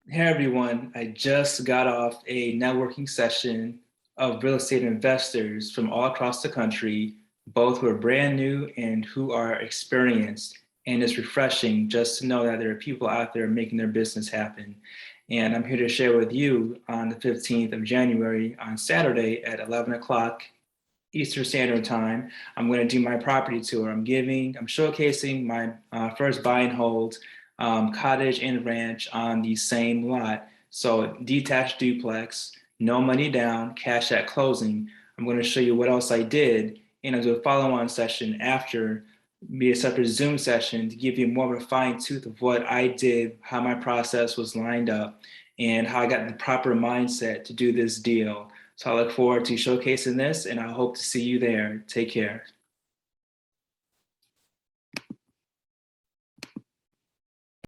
Hey everyone, I just got off a networking session of real estate investors from all across the country, both who are brand new and who are experienced. And it's refreshing just to know that there are people out there making their business happen. And I'm here to share with you on the 15th of January on Saturday at 11 o'clock Eastern Standard Time. I'm going to do my property tour. I'm showcasing my first buy and hold cottage and ranch on the same lot. So detached duplex, no money down, cash at closing. I'm going to show you what else I did, and I'll do a follow-on session after, be a separate Zoom session to give you more of a fine tooth of what I did, how my process was lined up, and how I got the proper mindset to do this deal. So I look forward to showcasing this, and I hope to see you there. Take care.